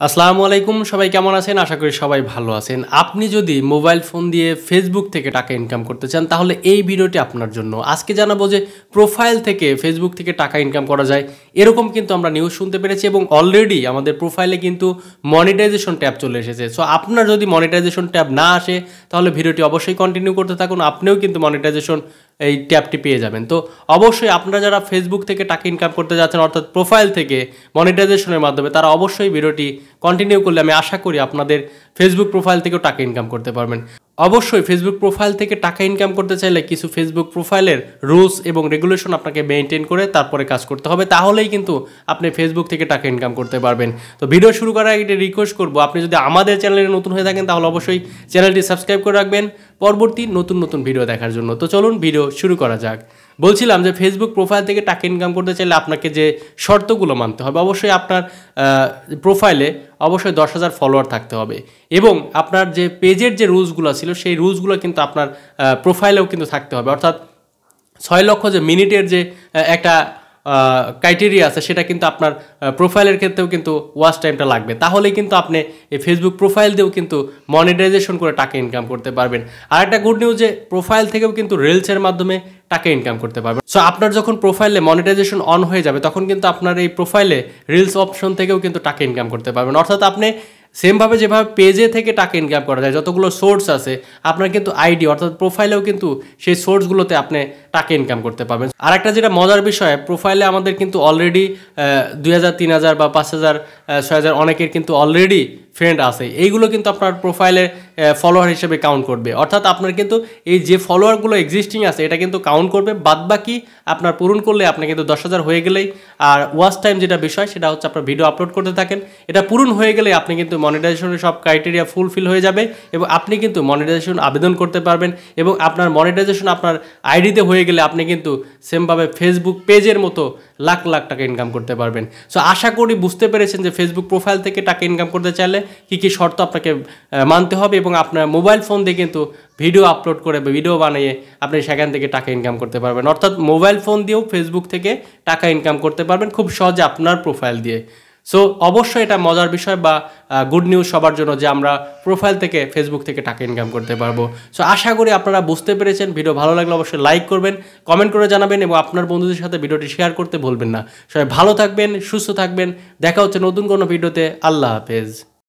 আসসালামু আলাইকুম, সবাই কেমন আছেন? আশা করি সবাই ভালো আছেন। আপনি যদি মোবাইল ফোন দিয়ে ফেসবুক থেকে টাকা ইনকাম করতে চান তাহলে এই ভিডিওটি আপনার জন্য। আজকে জানাবো যে প্রোফাইল থেকে ফেসবুক থেকে টাকা ইনকাম করা যায়, এরকম কিন্তু আমরা নিউজ শুনতে পেরেছি এবং অলরেডি আমাদের প্রোফাইলে কিন্তু মনিটাইজেশন ট্যাব চলে এসেছে। সো আপনার যদি মনিটাইজেশন ট্যাব না আসে তাহলে ভিডিওটি অবশ্যই কন্টিনিউ করতে থাকুন, আপনিও কিন্তু মনিটাইজেশন এই ট্যাবটি পেয়ে যাবেন। তো অবশ্যই আপনারা যারা ফেসবুক থেকে টাকা ইনকাম করতে যাচ্ছেন অর্থাৎ প্রোফাইল থেকে মনিটাইজেশনের মাধ্যমে, তারা অবশ্যই ভিডিওটি কন্টিনিউ করলে আমি আশা করি আপনাদের ফেসবুক প্রোফাইল থেকেও টাকা ইনকাম করতে পারবেন। অবশ্যই ফেসবুক প্রোফাইল থেকে টাকা ইনকাম করতে চাইলে কিছু ফেসবুক প্রোফাইলের রুলস এবং রেগুলেশন আপনাকে মেনটেন করে তারপরে কাজ করতে হবে, তাহলেই কিন্তু আপনি ফেসবুক থেকে টাকা ইনকাম করতে পারবেন। তো ভিডিও শুরু করার আগে একটা রিকোয়েস্ট করবো, আপনি যদি আমাদের চ্যানেলে নতুন হয়ে থাকেন তাহলে অবশ্যই চ্যানেলটি সাবস্ক্রাইব করে রাখবেন পরবর্তী নতুন নতুন ভিডিও দেখার জন্য। তো চলুন ভিডিও শুরু করা যাক। বলছিলাম যে ফেসবুক প্রোফাইল থেকে টাকা ইনকাম করতে চাইলে আপনাকে যে শর্তগুলো মানতে হবে, অবশ্যই আপনার প্রোফাইলে অবশ্যই 10,000 ফলোয়ার থাকতে হবে এবং আপনার যে পেজের যে রুলসগুলো ছিল সেই রুলসগুলো কিন্তু আপনার প্রোফাইলেও কিন্তু থাকতে হবে। অর্থাৎ 6 লক্ষ যে মিনিটের যে একটা ক্রাইটেরিয়া আছে সেটা কিন্তু আপনার প্রোফাইলের ক্ষেত্রেও কিন্তু ওয়াচ টাইমটা লাগবে, তাহলেই কিন্তু আপনি এই ফেসবুক প্রোফাইল দিয়েও কিন্তু মনিটাইজেশন করে টাকা ইনকাম করতে পারবেন। আর একটা গুড নিউজ যে প্রোফাইল থেকেও কিন্তু রিলসের মাধ্যমে টাকা ইনকাম করতে পারবেন। সো আপনার যখন প্রোফাইলে মনিটাইজেশন অন হয়ে যাবে তখন কিন্তু আপনার এই প্রোফাইলে রিলস অপশন থেকেও কিন্তু টাকা ইনকাম করতে পারবেন। অর্থাৎ আপনি সেমভাবে যেভাবে পেজে থেকে টাকা ইনকাম করা যায়, যতগুলো সোর্স আছে আপনার কিন্তু আইডি অর্থাৎ প্রোফাইলেও কিন্তু সেই সোর্সগুলোতে আপনি টাকা ইনকাম করতে পারবেন। আর একটা যেটা মজার বিষয়, প্রোফাইলে আমাদের কিন্তু অলরেডি 2,000, 3,000 বা 5,000, 6,000 অনেকের কিন্তু অলরেডি ফ্রেন্ড আছে, এইগুলো কিন্তু আপনার প্রোফাইলে ফলোয়ার হিসেবে কাউন্ট করবে। অর্থাৎ আপনার কিন্তু এই যে ফলোয়ারগুলো এক্সিস্টিং আছে এটা কিন্তু কাউন্ট করবে, বাদবাকি আপনার পূরণ করলে আপনি কিন্তু 10,000 হয়ে গেলেই, আর ওয়াচ টাইম যেটা বিষয় সেটা হচ্ছে আপনার ভিডিও আপলোড করতে থাকেন, এটা পূরণ হয়ে গেলে আপনি কিন্তু মনিটাইজেশনের সব ক্রাইটেরিয়া ফুলফিল হয়ে যাবে এবং আপনি কিন্তু মনিটাইজেশন আবেদন করতে পারবেন এবং আপনার মনিটাইজেশন আপনার আইডিতে হয়ে গেলে আপনি কিন্তু সেমভাবে ফেসবুক পেজের মতো লাখ লাখ টাকা ইনকাম করতে পারবেন। সো আশা করি বুঝতে পেরেছেন যে ফেসবুক প্রোফাইল থেকে টাকা ইনকাম করতে চাইলে কী কী শর্ত আপনাকে মানতে হবে এবং আপনার মোবাইল ফোন দিয়ে কিন্তু ভিডিও আপলোড করে বা ভিডিও বানিয়ে আপনি সেখান থেকে টাকা ইনকাম করতে পারবেন। অর্থাৎ মোবাইল ফোন দিয়েও ফেসবুক থেকে টাকা ইনকাম করতে পারবেন খুব সহজে আপনার প্রোফাইল দিয়ে। সো অবশ্যই এটা মজার বিষয় বা গুড নিউজ সবার জন্য যে আমরা প্রোফাইল থেকে ফেসবুক থেকে টাকা ইনকাম করতে পারবো। সো আশা করি আপনারা বুঝতে পেরেছেন। ভিডিও ভালো লাগলে অবশ্যই লাইক করবেন, কমেন্ট করে জানাবেন এবং আপনার বন্ধুদের সাথে ভিডিওটি শেয়ার করতে ভুলবেন না। সবাই ভালো থাকবেন, সুস্থ থাকবেন, দেখা হচ্ছে নতুন কোনো ভিডিওতে। আল্লাহ হাফেজ।